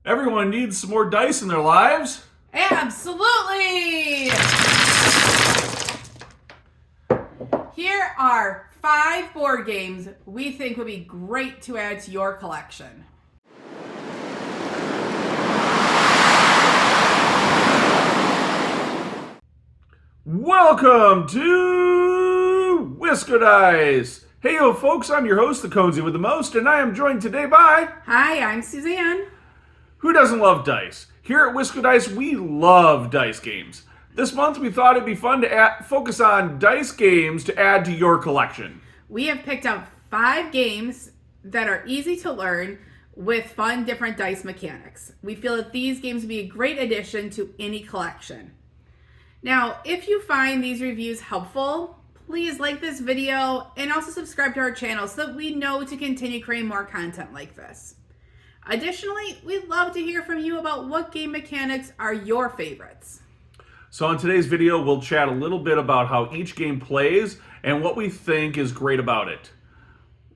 Everyone needs some more dice in their lives. Absolutely! Here are 5 board games we think would be great to add to your collection. Welcome to Whisker Dice. Hey yo folks, I'm your host, the Cozy with the Most, and I am joined today by... Hi, I'm Suzanne. Who doesn't love dice? Here at Whisker Dice, we love dice games. This month we thought it'd be fun to focus on dice games to add to your collection. We have picked out 5 games that are easy to learn with fun, different dice mechanics. We feel that these games would be a great addition to any collection. Now, if you find these reviews helpful, please like this video and also subscribe to our channel so that we know to continue creating more content like this. Additionally, we'd love to hear from you about what game mechanics are your favorites. So in today's video, we'll chat a little bit about how each game plays and what we think is great about it.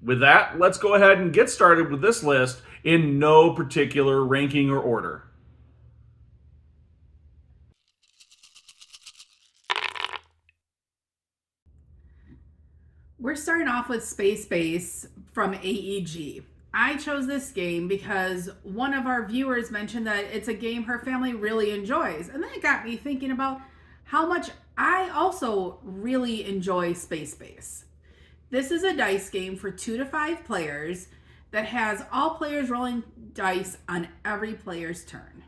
With that, let's go ahead and get started with this list in no particular ranking or order. We're starting off with Space Base from AEG. I chose this game because one of our viewers mentioned that it's a game her family really enjoys. And that got me thinking about how much I also really enjoy Space Base. This is a dice game for 2 to 5 players that has all players rolling dice on every player's turn.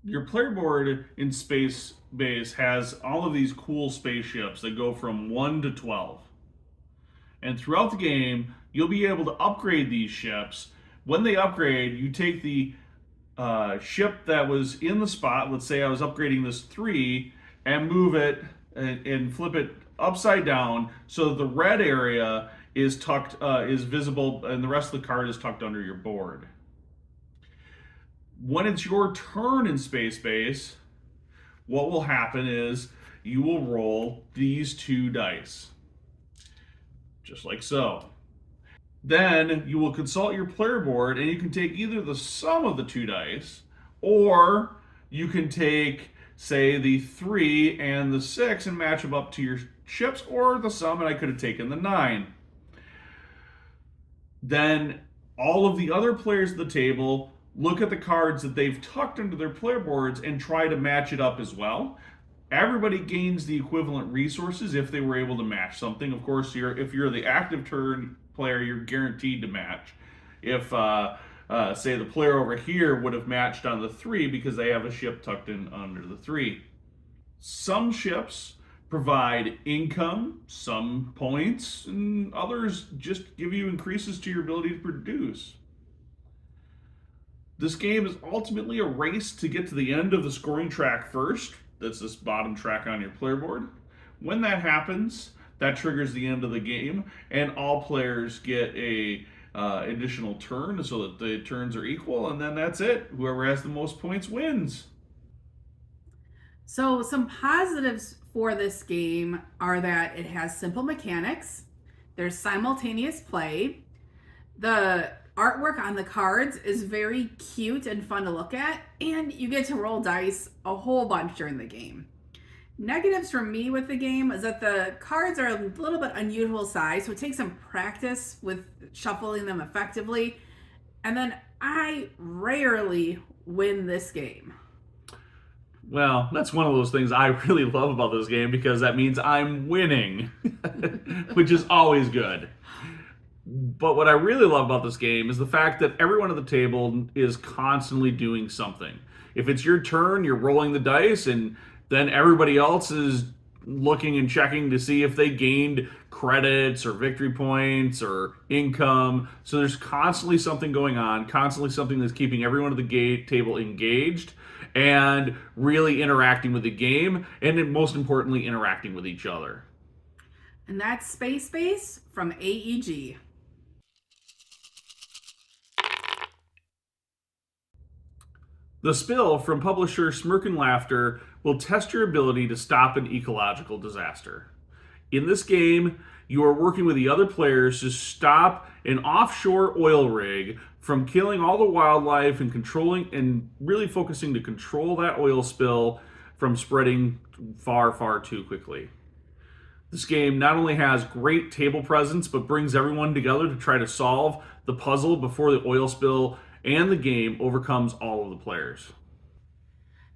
Your player board in Space Base has all of these cool spaceships that go from 1 to 12. And throughout the game, you'll be able to upgrade these ships. When they upgrade, you take the ship that was in the spot, let's say I was upgrading this 3, and move it and flip it upside down so the red area is tucked, is visible, and the rest of the card is tucked under your board. When it's your turn in Space Base, what will happen is you will roll these 2 dice. Just like so. Then you will consult your player board and you can take either the sum of the 2 dice, or you can take, say, the 3 and the 6 and match them up to your ships, or the sum, and I could have taken the 9. Then all of the other players at the table look at the cards that they've tucked into their player boards and try to match it up as well. Everybody gains the equivalent resources if they were able to match something. Of course, if you're the active turn player, you're guaranteed to match. If, say, the player over here would have matched on the 3 because they have a ship tucked in under the 3. Some ships provide income, some points, and others just give you increases to your ability to produce. This game is ultimately a race to get to the end of the scoring track first. That's this bottom track on your player board. When that happens, that triggers the end of the game, and all players get a additional turn so that the turns are equal, and then that's it. Whoever has the most points wins. So some positives for this game are that it has simple mechanics, there's simultaneous play, the artwork on the cards is very cute and fun to look at, and you get to roll dice a whole bunch during the game. Negatives for me with the game is that the cards are a little bit unusual size, so it takes some practice with shuffling them effectively, and then I rarely win this game. Well, that's one of those things I really love about this game, because that means I'm winning, which is always good. But what I really love about this game is the fact that everyone at the table is constantly doing something. If it's your turn, you're rolling the dice, and then everybody else is looking and checking to see if they gained credits or victory points or income. So there's constantly something going on, constantly something that's keeping everyone at the table engaged and really interacting with the game, and then most importantly, interacting with each other. And that's Space Base from AEG. The Spill from publisher Smirk and Laughter will test your ability to stop an ecological disaster. In this game, you are working with the other players to stop an offshore oil rig From killing all the wildlife and controlling and really focusing to control that oil spill from spreading far, far too quickly. This game not only has great table presence, but brings everyone together to try to solve the puzzle before the oil spill and the game overcomes all of the players.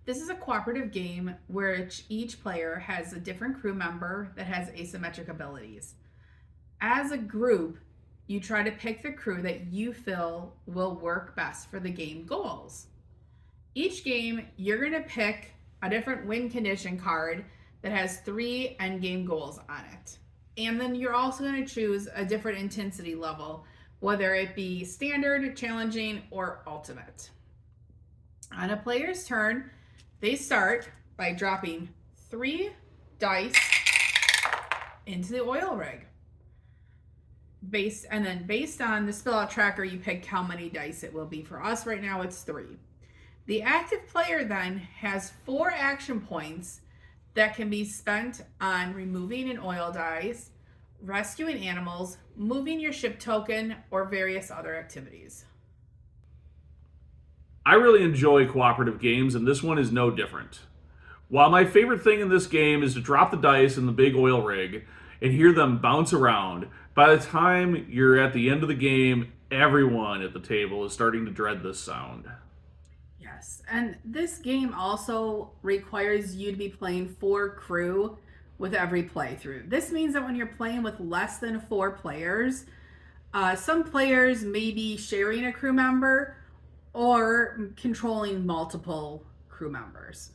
This is a cooperative game where each player has a different crew member that has asymmetric abilities. As a group, you try to pick the crew that you feel will work best for the game goals. Each game, you're going to pick a different win condition card that has 3 endgame goals on it. And then you're also going to choose a different intensity level, whether it be standard, challenging, or ultimate. On a player's turn, they start by dropping 3 dice into the oil rig. Based on the spill out tracker, you pick how many dice it will be. For us right now, it's 3. The active player then has 4 action points that can be spent on removing an oil dice, rescuing animals, moving your ship token, or various other activities. I really enjoy cooperative games, and this one is no different. While my favorite thing in this game is to drop the dice in the big oil rig and hear them bounce around, by the time you're at the end of the game, everyone at the table is starting to dread this sound. Yes, and this game also requires you to be playing 4 crew with every playthrough. This means that when you're playing with less than 4 players, some players may be sharing a crew member or controlling multiple crew members.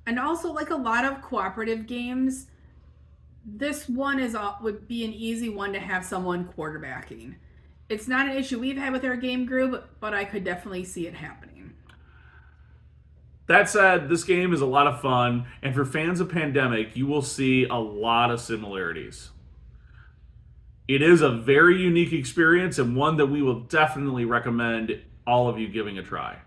And also, like a lot of cooperative games, this one would be an easy one to have someone quarterbacking. It's not an issue we've had with our game group, but I could definitely see it happening. That said, this game is a lot of fun, and for fans of Pandemic, you will see a lot of similarities. It is a very unique experience and one that we will definitely recommend all of you giving a try.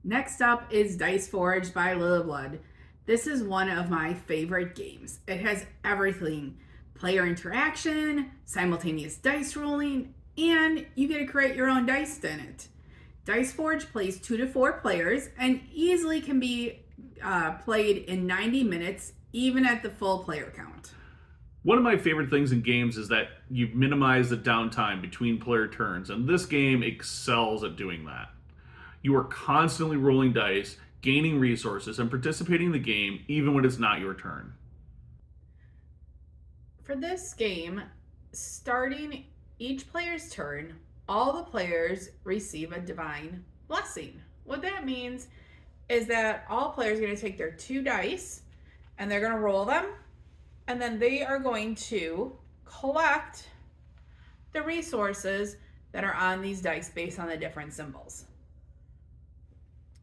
Next up is Dice Forge by Little Blood. This is one of my favorite games. It has everything: player interaction, simultaneous dice rolling, and you get to create your own dice in it. Dice Forge plays 2 to 4 players and easily can be played in 90 minutes, even at the full player count. One of my favorite things in games is that you minimize the downtime between player turns, and this game excels at doing that. You are constantly rolling dice, gaining resources, and participating in the game even when it's not your turn. For this game, starting each player's turn, all the players receive a divine blessing. What that means is that all players are going to take their 2 dice and they're going to roll them, and then they are going to collect the resources that are on these dice based on the different symbols.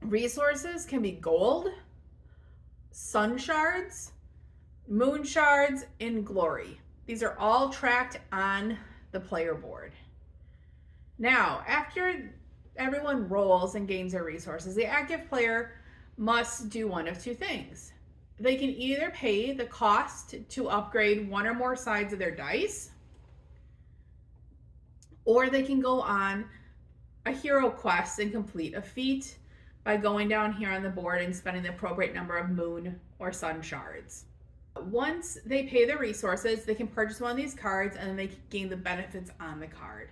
Resources can be gold, sun shards, moon shards, and glory. These are all tracked on the player board. Now, after everyone rolls and gains their resources, the active player must do one of 2 things. They can either pay the cost to upgrade 1 or more sides of their dice, or they can go on a hero quest and complete a feat by going down here on the board and spending the appropriate number of moon or sun shards. Once they pay their resources, they can purchase one of these cards and then they can gain the benefits on the card.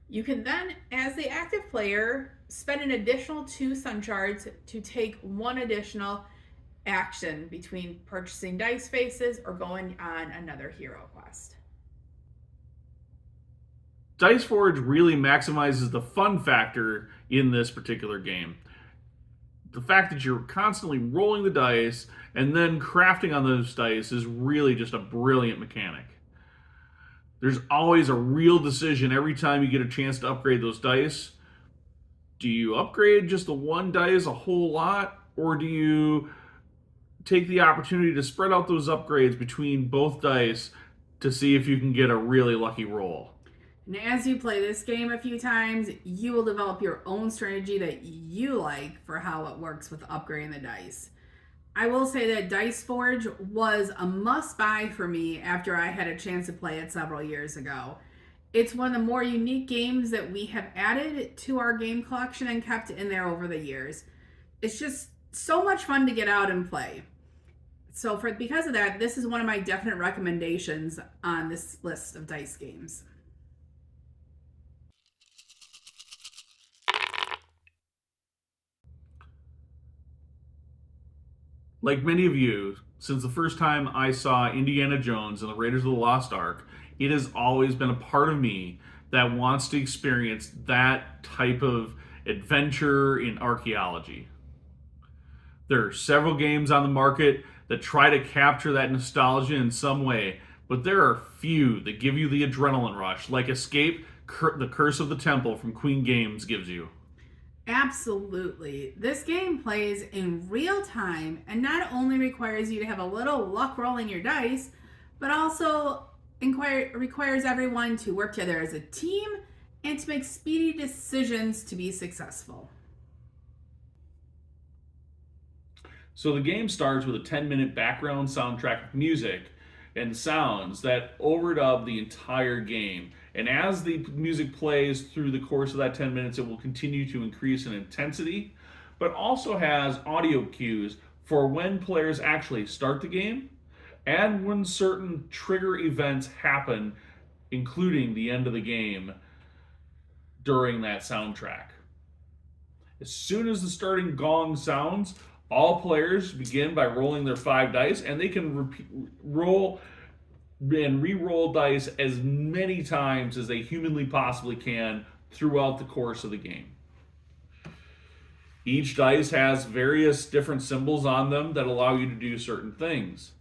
You can then, as the active player, spend an additional 2 sun shards to take 1 additional action between purchasing dice faces or going on another hero quest. Dice Forge really maximizes the fun factor in this particular game. The fact that you're constantly rolling the dice and then crafting on those dice is really just a brilliant mechanic. There's always a real decision every time you get a chance to upgrade those dice. Do you upgrade just the 1 dice a whole lot, or do you take the opportunity to spread out those upgrades between both dice to see if you can get a really lucky roll? And as you play this game a few times, you will develop your own strategy that you like for how it works with upgrading the dice. I will say that Dice Forge was a must buy for me after I had a chance to play it several years ago. It's one of the more unique games that we have added to our game collection and kept in there over the years. It's just so much fun to get out and play. So for because of that, this is one of my definite recommendations on this list of dice games. Like many of you, since the first time I saw Indiana Jones and the Raiders of the Lost Ark, it has always been a part of me that wants to experience that type of adventure in archaeology. There are several games on the market that try to capture that nostalgia in some way, but there are few that give you the adrenaline rush, like Escape the Curse of the Temple from Queen Games gives you. Absolutely. This game plays in real time and not only requires you to have a little luck rolling your dice, but also requires everyone to work together as a team and to make speedy decisions to be successful. So the game starts with a 10-minute background soundtrack of music and sounds that overdub the entire game. And as the music plays through the course of that 10 minutes, it will continue to increase in intensity, but also has audio cues for when players actually start the game and when certain trigger events happen, including the end of the game during that soundtrack. As soon as the starting gong sounds, all players begin by rolling their 5 dice, and they can roll and re-roll dice as many times as they humanly possibly can throughout the course of the game. Each dice has various different symbols on them that allow you to do certain things.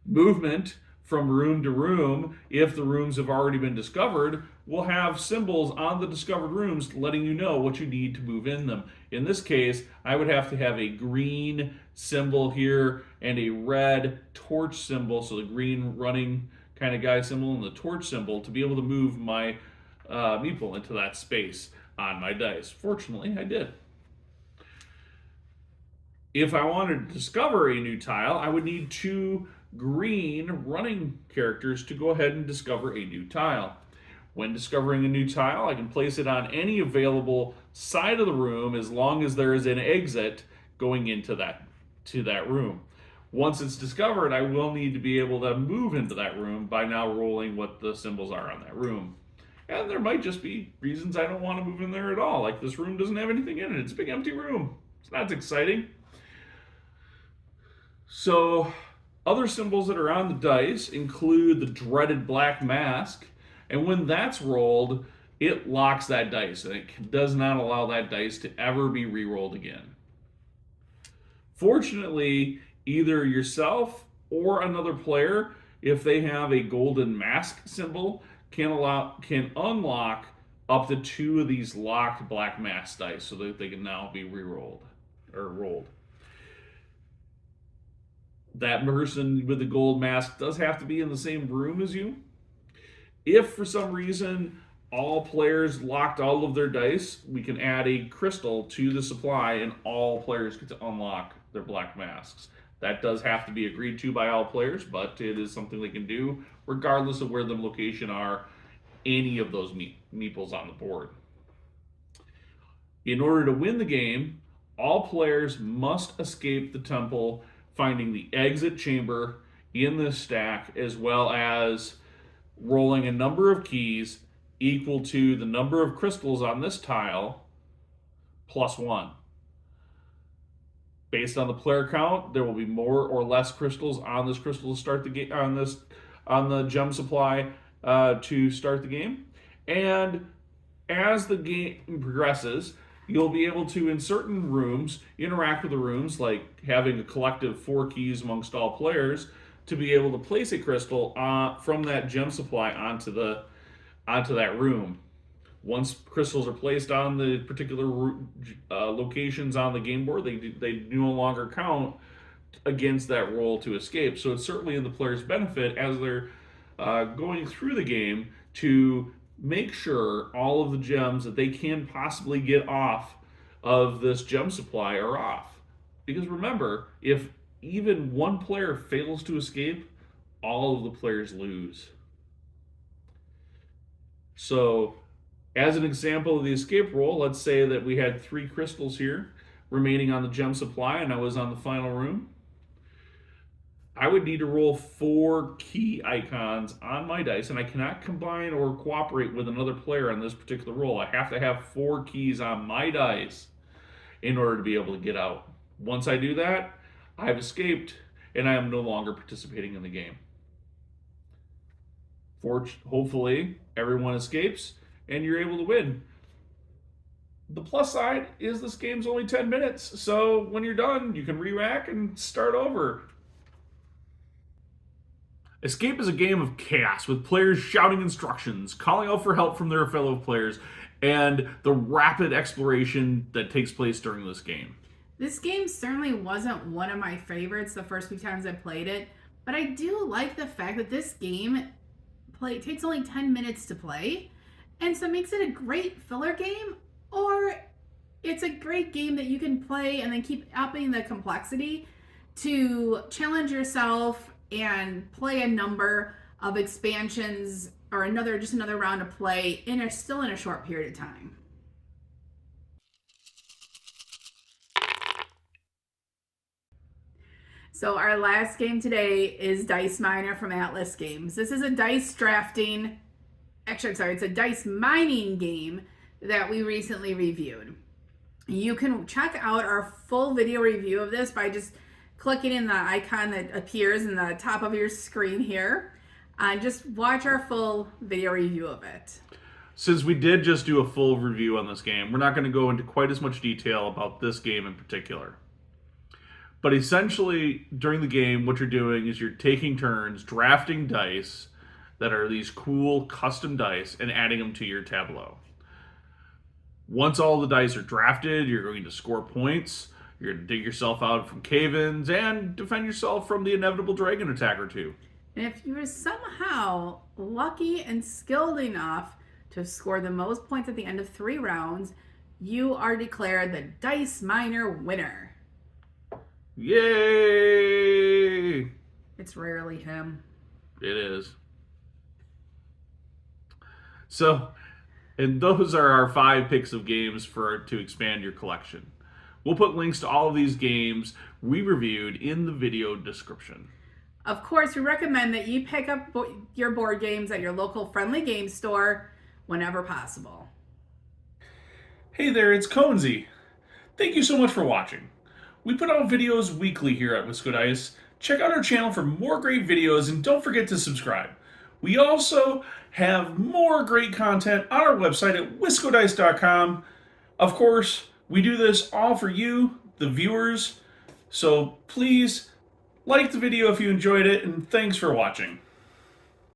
Movement from room to room, if the rooms have already been discovered, will have symbols on the discovered rooms letting you know what you need to move in them. In this case, I would have to have a green symbol here and a red torch symbol, so the green running kind of guy symbol and the torch symbol, to be able to move my meeple into that space on my dice. Fortunately, I did. If I wanted to discover a new tile, I would need 2 green running characters to go ahead and discover a new tile. When discovering a new tile, I can place it on any available side of the room as long as there is an exit going into that room. Once it's discovered, I will need to be able to move into that room by now rolling what the symbols are on that room. And there might just be reasons I don't want to move in there at all, like this room doesn't have anything in it. It's a big empty room. So that's exciting. So, other symbols that are on the dice include the dreaded black mask, and when that's rolled, it locks that dice, and it does not allow that dice to ever be re-rolled again. Fortunately, either yourself or another player, if they have a golden mask symbol, can unlock up to 2 of these locked black mask dice so that they can now be re-rolled or rolled. That person with the gold mask does have to be in the same room as you. If for some reason all players locked all of their dice, we can add a crystal to the supply and all players get to unlock their black masks. That does have to be agreed to by all players, but it is something they can do regardless of where the location are, any of those meeples on the board. In order to win the game, all players must escape the temple, finding the exit chamber in this stack, as well as rolling a number of keys equal to the number of crystals on this tile plus 1. Based on the player count, there will be more or less crystals on this crystal to start the game on the gem supply to start the game. And as the game progresses, you'll be able to, in certain rooms, interact with the rooms, like having a collective 4 keys amongst all players, to be able to place a crystal from that gem supply onto that room. Once crystals are placed on the particular locations on the game board, they no longer count against that roll to escape. So it's certainly in the player's benefit as they're going through the game to make sure all of the gems that they can possibly get off of this gem supply are off. Because remember, if even one player fails to escape, all of the players lose. So, as an example of the escape roll, let's say that we had 3 crystals here remaining on the gem supply and I was on the final room. I would need to roll 4 key icons on my dice, and I cannot combine or cooperate with another player on this particular roll. I have to have 4 keys on my dice in order to be able to get out. Once I do that, I've escaped and I am no longer participating in the game. Hopefully, everyone escapes and you're able to win. The plus side is this game's only 10 minutes, so when you're done, you can re-rack and start over. Escape is a game of chaos with players shouting instructions, calling out for help from their fellow players, and the rapid exploration that takes place during this game. This game certainly wasn't one of my favorites the first few times I played it, but I do like the fact that this game takes only 10 minutes to play, and so it makes it a great filler game, or it's a great game that you can play and then keep upping the complexity to challenge yourself and play a number of expansions or another round of play still in a short period of time. So our last game today is Dice Miner from Atlas Games. This is a dice drafting, actually, I'm sorry, it's a dice mining game that we recently reviewed. You can check out our full video review of this by just clicking in the icon that appears in the top of your screen here. And just watch our full video review of it. Since we did just do a full review on this game, we're not going to go into quite as much detail about this game in particular. But essentially, during the game, what you're doing is you're taking turns drafting dice that are these cool custom dice and adding them to your tableau. Once all the dice are drafted, you're going to score points. You're going to dig yourself out from cave-ins and defend yourself from the inevitable dragon attack or two. And if you were somehow lucky and skilled enough to score the most points at the end of 3 rounds, you are declared the Dice Miner winner. Yay! It's rarely him. It is. So, and those are our 5 picks of games to expand your collection. We'll put links to all of these games we reviewed in the video description. Of course, we recommend that you pick up your board games at your local friendly game store whenever possible. Hey there, it's Conesy. Thank you so much for watching. We put out videos weekly here at Wisco Dice. Check out our channel for more great videos and don't forget to subscribe. We also have more great content on our website at wiscodice.com. Of course, we do this all for you, the viewers. So please like the video if you enjoyed it, and thanks for watching.